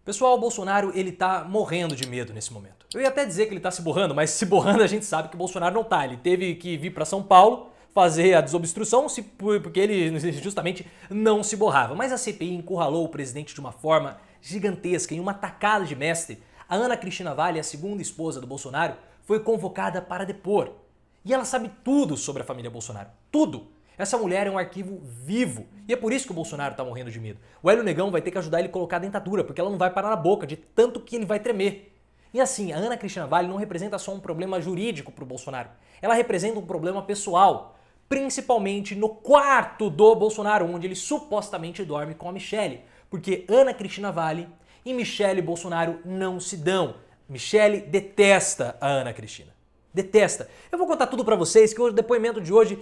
Pessoal, o Bolsonaro, ele tá morrendo de medo nesse momento. Eu ia até dizer que ele tá se borrando, mas se borrando a gente sabe que o Bolsonaro não tá. Ele teve que vir para São Paulo fazer a desobstrução porque ele justamente não se borrava. Mas a CPI encurralou o presidente de uma forma gigantesca, em uma tacada de mestre. A Ana Cristina Walli, a segunda esposa do Bolsonaro, foi convocada para depor. E ela sabe tudo sobre a família Bolsonaro. Tudo! Essa mulher é um arquivo vivo. E é por isso que o Bolsonaro tá morrendo de medo. O Hélio Negão vai ter que ajudar ele a colocar a dentadura, porque ela não vai parar na boca, de tanto que ele vai tremer. E assim, a Ana Cristina Walli não representa só um problema jurídico pro Bolsonaro. Ela representa um problema pessoal. Principalmente no quarto do Bolsonaro, onde ele supostamente dorme com a Michelle. Porque Ana Cristina Walli e Michelle Bolsonaro não se dão. Michelle detesta a Ana Cristina. Detesta. Eu vou contar tudo pra vocês, que o depoimento de hoje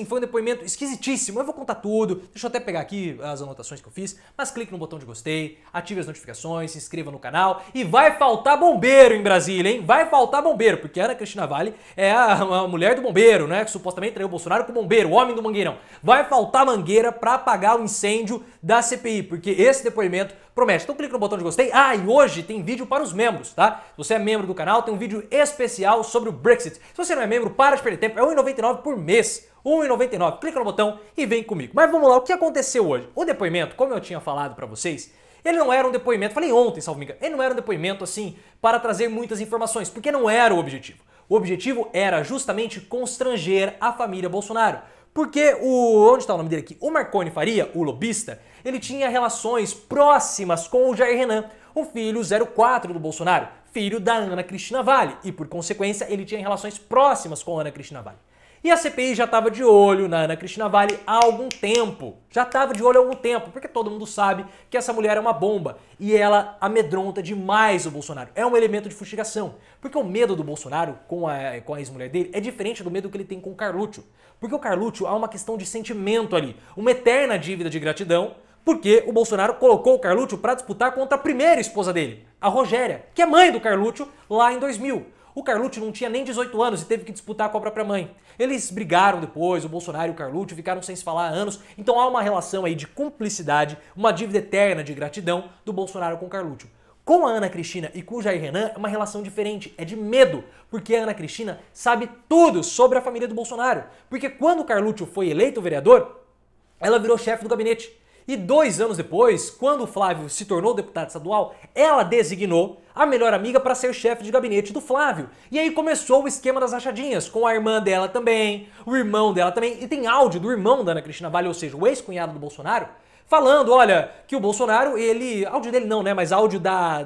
foi um depoimento esquisitíssimo. Eu vou contar tudo. Deixa eu até pegar aqui as anotações que eu fiz. Mas clique no botão de gostei, ative as notificações, se inscreva no canal. E vai faltar bombeiro em Brasília, hein? Vai faltar bombeiro, porque a Ana Cristina Walli é a mulher do bombeiro, né? Que supostamente traiu o Bolsonaro com o bombeiro, o homem do mangueirão. Vai faltar mangueira pra apagar o incêndio da CPI, porque esse depoimento promete. Então clique no botão de gostei. Ah, e hoje tem vídeo para os membros, tá? Se você é membro do canal, tem um vídeo especial sobre o Brexit. Se você não é membro, para de perder tempo. É R$ 1,99 por mês. R$ 1,99. Clica no botão e vem comigo. Mas vamos lá, o que aconteceu hoje? O depoimento, como eu tinha falado para vocês, ele não era um depoimento, falei ontem, salvo me engano, ele não era um depoimento assim para trazer muitas informações, porque não era o objetivo. O objetivo era justamente constranger a família Bolsonaro. Porque onde está o nome dele aqui? O Marconi Faria, o lobista, ele tinha relações próximas com o Jair Renan, o filho 04 do Bolsonaro, filho da Ana Cristina Walli, e por consequência ele tinha relações próximas com a Ana Cristina Walli. E a CPI já estava de olho na Ana Cristina Walli há algum tempo. Já estava de olho há algum tempo, porque todo mundo sabe que essa mulher é uma bomba. E ela amedronta demais o Bolsonaro. É um elemento de fustigação. Porque o medo do Bolsonaro com a ex-mulher dele é diferente do medo que ele tem com o Carluccio. Porque o Carluccio há uma questão de sentimento ali. Uma eterna dívida de gratidão. Porque o Bolsonaro colocou o Carluccio para disputar contra a primeira esposa dele, a Rogéria, que é mãe do Carluccio lá em 2000. O Carluccio não tinha nem 18 anos e teve que disputar com a própria mãe. Eles brigaram depois, o Bolsonaro e o Carluccio ficaram sem se falar há anos, então há uma relação aí de cumplicidade, uma dívida eterna de gratidão do Bolsonaro com o Carluccio. Com a Ana Cristina e com o Jair Renan é uma relação diferente, é de medo, porque a Ana Cristina sabe tudo sobre a família do Bolsonaro. Porque quando o Carluccio foi eleito vereador, ela virou chefe do gabinete. E 2 anos depois, quando o Flávio se tornou deputado estadual, ela designou a melhor amiga para ser chefe de gabinete do Flávio. E aí começou o esquema das rachadinhas, com a irmã dela também, o irmão dela também. E tem áudio do irmão da Ana Cristina Walli, ou seja, o ex-cunhado do Bolsonaro, falando, olha, que o Bolsonaro, áudio dele não, né, mas áudio da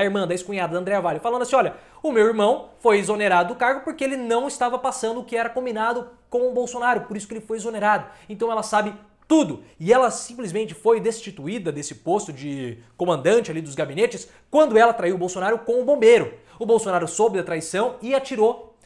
irmã, da ex-cunhada, da Andréa Walli, falando assim, olha, o meu irmão foi exonerado do cargo porque ele não estava passando o que era combinado com o Bolsonaro, por isso que ele foi exonerado. Então ela sabe tudo. E ela simplesmente foi destituída desse posto de comandante ali dos gabinetes quando ela traiu o Bolsonaro com o bombeiro. O Bolsonaro soube da traição e atirou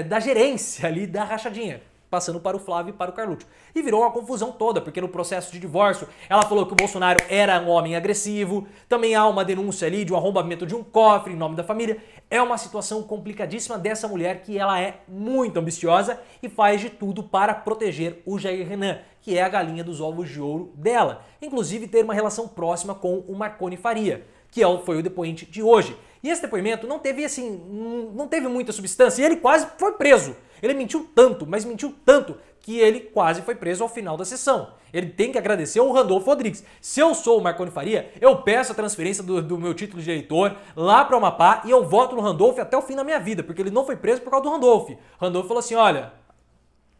da gerência ali da rachadinha, passando para o Flávio e para o Carluccio. E virou uma confusão toda, porque no processo de divórcio ela falou que o Bolsonaro era um homem agressivo, também há uma denúncia ali de um arrombamento de um cofre em nome da família. É uma situação complicadíssima dessa mulher que ela é muito ambiciosa e faz de tudo para proteger o Jair Renan, que é a galinha dos ovos de ouro dela. Inclusive ter uma relação próxima com o Marconi Faria, que foi o depoente de hoje. E esse depoimento não teve muita substância e ele quase foi preso. Ele mentiu tanto, mas mentiu tanto, que ele quase foi preso ao final da sessão. Ele tem que agradecer ao Randolfo Rodrigues. Se eu sou o Marconi Faria, eu peço a transferência do meu título de eleitor lá para o Amapá e eu voto no Randolfo até o fim da minha vida, porque ele não foi preso por causa do Randolfo. Randolfo falou assim, olha,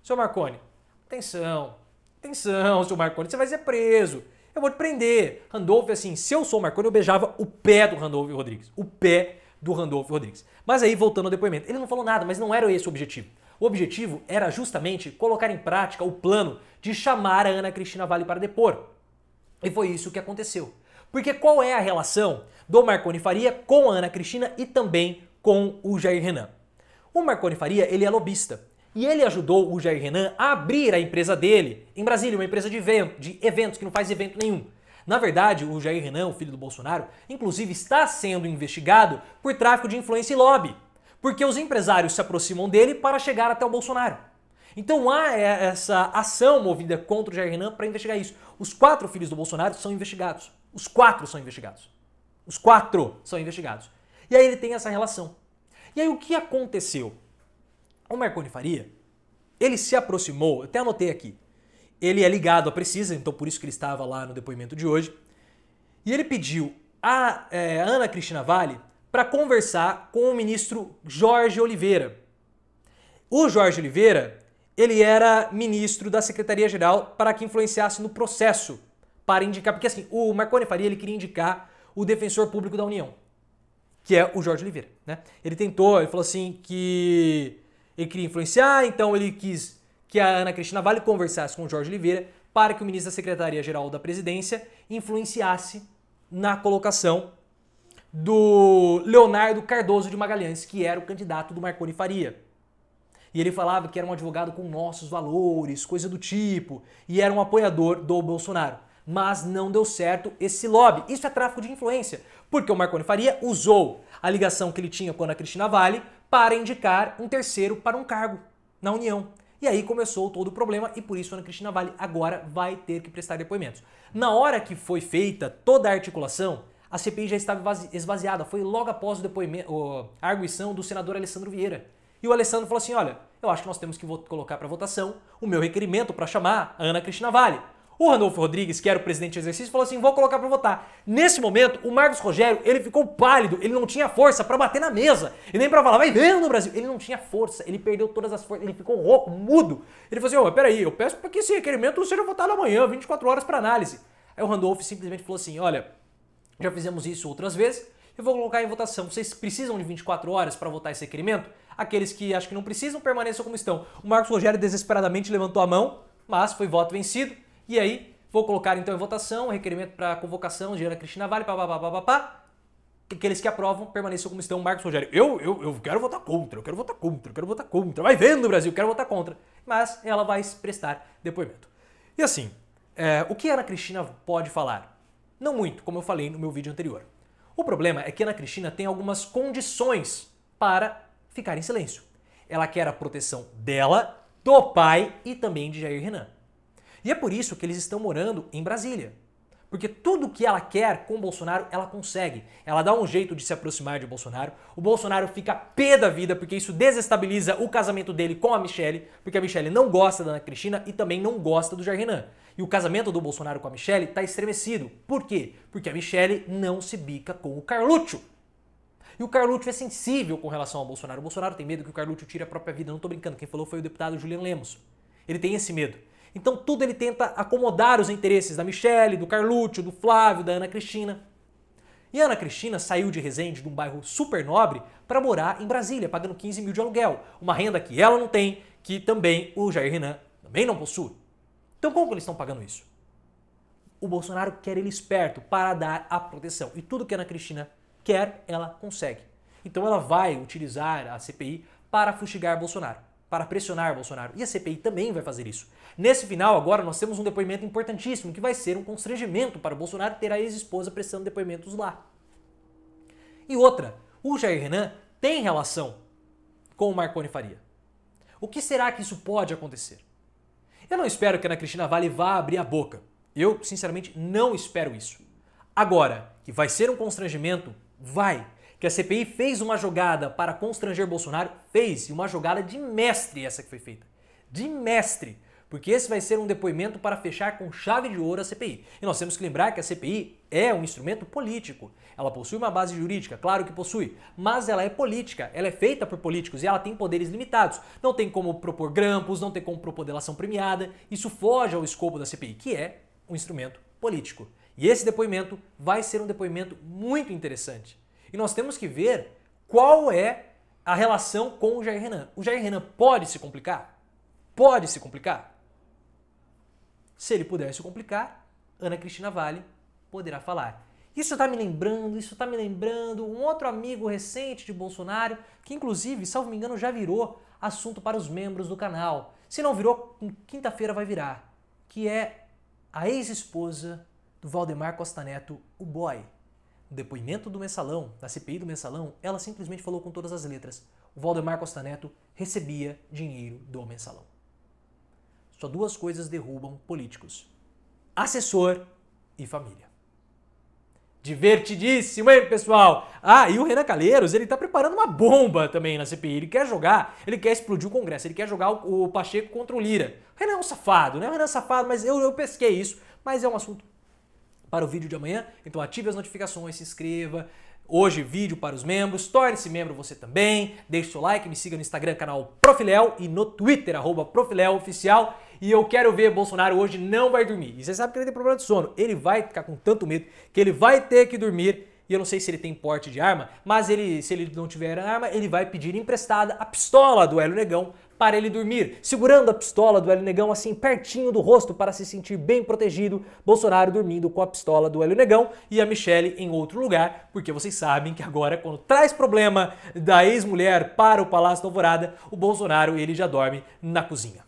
seu Marconi, atenção, seu Marconi, você vai ser preso. Eu vou te prender. Randolfo, assim, se eu sou o Marconi, eu beijava o pé do Randolfo Rodrigues. O pé do Randolfo Rodrigues. Mas aí, voltando ao depoimento, ele não falou nada, mas não era esse o objetivo. O objetivo era justamente colocar em prática o plano de chamar a Ana Cristina Walli para depor. E foi isso que aconteceu. Porque qual é a relação do Marconi Faria com a Ana Cristina e também com o Jair Renan? O Marconi Faria, ele é lobista. E ele ajudou o Jair Renan a abrir a empresa dele em Brasília, uma empresa de eventos que não faz evento nenhum. Na verdade, o Jair Renan, o filho do Bolsonaro, inclusive está sendo investigado por tráfico de influência e lobby, porque os empresários se aproximam dele para chegar até o Bolsonaro. Então há essa ação movida contra o Jair Renan para investigar isso. Os 4 filhos do Bolsonaro são investigados. Os 4 são investigados. Os 4 são investigados. E aí ele tem essa relação. E aí o que aconteceu? O Marconi Faria, ele se aproximou, até anotei aqui, ele é ligado à Precisa, então por isso que ele estava lá no depoimento de hoje, e ele pediu a Ana Cristina Valle para conversar com o ministro Jorge Oliveira. O Jorge Oliveira, ele era ministro da Secretaria-Geral para que influenciasse no processo, para indicar, porque assim, o Marconi Faria, ele queria indicar o defensor público da União, que é o Jorge Oliveira, né? Ele falou assim que ele queria influenciar, então ele quis que a Ana Cristina Valle conversasse com o Jorge Oliveira para que o ministro da Secretaria-Geral da Presidência influenciasse na colocação do Leonardo Cardoso de Magalhães, que era o candidato do Marconi Faria. E ele falava que era um advogado com nossos valores, coisa do tipo, e era um apoiador do Bolsonaro. Mas não deu certo esse lobby. Isso é tráfico de influência, porque o Marconi Faria usou a ligação que ele tinha com a Ana Cristina Valle para indicar um terceiro para um cargo na União. E aí começou todo o problema e por isso a Ana Cristina Valle agora vai ter que prestar depoimentos. Na hora que foi feita toda a articulação, a CPI já estava esvaziada. Foi logo após o depoimento, a arguição do senador Alessandro Vieira. E o Alessandro falou assim, olha, eu acho que nós temos que colocar para votação o meu requerimento para chamar a Ana Cristina Valle. O Randolfo Rodrigues, que era o presidente de exercício, falou assim, vou colocar para votar. Nesse momento, o Marcos Rogério, ele ficou pálido, ele não tinha força para bater na mesa. E nem para falar, vai vendo no Brasil. Ele não tinha força, ele perdeu todas as forças, ele ficou rouco, mudo. Ele falou assim, peraí, eu peço para que esse requerimento seja votado amanhã, 24 horas para análise. Aí o Randolfo simplesmente falou assim, olha, já fizemos isso outras vezes, eu vou colocar em votação. Vocês precisam de 24 horas para votar esse requerimento? Aqueles que acham que não precisam, permaneçam como estão. O Marcos Rogério desesperadamente levantou a mão, mas foi voto vencido. E aí, vou colocar então em votação o requerimento para convocação de Ana Cristina Valle, papapá. Aqueles que aprovam, permaneçam como estão. Marcos Rogério, eu quero votar contra, eu quero votar contra, eu quero votar contra. Vai vendo, Brasil, eu quero votar contra. Mas ela vai prestar depoimento. E assim, o que a Ana Cristina pode falar? Não muito, como eu falei no meu vídeo anterior. O problema é que a Ana Cristina tem algumas condições para ficar em silêncio. Ela quer a proteção dela, do pai e também de Jair Renan. E é por isso que eles estão morando em Brasília. Porque tudo que ela quer com o Bolsonaro, ela consegue. Ela dá um jeito de se aproximar de Bolsonaro. O Bolsonaro fica pé da vida, porque isso desestabiliza o casamento dele com a Michelle, porque a Michelle não gosta da Ana Cristina e também não gosta do Jair Renan. E o casamento do Bolsonaro com a Michelle está estremecido. Por quê? Porque a Michelle não se bica com o Carluccio. E o Carluccio é sensível com relação ao Bolsonaro. O Bolsonaro tem medo que o Carluccio tire a própria vida. Não tô brincando, quem falou foi o deputado Julian Lemos. Ele tem esse medo. Então tudo ele tenta acomodar os interesses da Michelle, do Carluccio, do Flávio, da Ana Cristina. E a Ana Cristina saiu de Resende, de um bairro super nobre, para morar em Brasília, pagando 15 mil de aluguel. Uma renda que ela não tem, que também o Jair Renan também não possui. Então como que eles estão pagando isso? O Bolsonaro quer ele esperto para dar a proteção. E tudo que a Ana Cristina quer, ela consegue. Então ela vai utilizar a CPI para fustigar Bolsonaro, para pressionar Bolsonaro. E a CPI também vai fazer isso. Nesse final, agora, nós temos um depoimento importantíssimo, que vai ser um constrangimento para o Bolsonaro ter a ex-esposa prestando depoimentos lá. E outra, o Jair Renan tem relação com o Marconi Faria. O que será que isso pode acontecer? Eu não espero que a Ana Cristina Valle vá abrir a boca. Eu, sinceramente, não espero isso. Agora, que vai ser um constrangimento, vai. Que a CPI fez uma jogada para constranger Bolsonaro, fez. E uma jogada de mestre essa que foi feita. De mestre. Porque esse vai ser um depoimento para fechar com chave de ouro a CPI. E nós temos que lembrar que a CPI é um instrumento político. Ela possui uma base jurídica, claro que possui, mas ela é política, ela é feita por políticos e ela tem poderes limitados. Não tem como propor grampos, não tem como propor delação premiada. Isso foge ao escopo da CPI, que é um instrumento político. E esse depoimento vai ser um depoimento muito interessante. E nós temos que ver qual é a relação com o Jair Renan. O Jair Renan pode se complicar? Pode se complicar? Se ele puder se complicar, Ana Cristina Valle poderá falar. Isso está me lembrando um outro amigo recente de Bolsonaro, que inclusive, salvo me engano, já virou assunto para os membros do canal. Se não virou, quinta-feira vai virar. Que é a ex-esposa do Valdemar Costa Neto, o boy. No depoimento do Mensalão, da CPI do Mensalão, ela simplesmente falou com todas as letras. O Valdemar Costa Neto recebia dinheiro do Mensalão. Só duas coisas derrubam políticos: assessor e família. Divertidíssimo, hein, pessoal? Ah, e o Renan Calheiros, ele tá preparando uma bomba também na CPI. Ele quer jogar, ele quer explodir o Congresso, ele quer jogar o Pacheco contra o Lira. O Renan é um safado, né? O Renan é safado, mas eu pesquei isso. Mas é um assunto para o vídeo de amanhã. Então ative as notificações, se inscreva. Hoje, vídeo para os membros. Torne-se membro você também. Deixe seu like, me siga no Instagram, canal Profiléu, e no Twitter, @ProfiléuOficial. E eu quero ver Bolsonaro hoje não vai dormir. E você sabe que ele tem problema de sono. Ele vai ficar com tanto medo que ele vai ter que dormir. E eu não sei se ele tem porte de arma, mas se ele não tiver arma, ele vai pedir emprestada a pistola do Hélio Negão para ele dormir, segurando a pistola do Hélio Negão assim pertinho do rosto para se sentir bem protegido. Bolsonaro dormindo com a pistola do Hélio Negão e a Michelle em outro lugar, porque vocês sabem que agora quando traz problema da ex-mulher para o Palácio da Alvorada, o Bolsonaro ele já dorme na cozinha.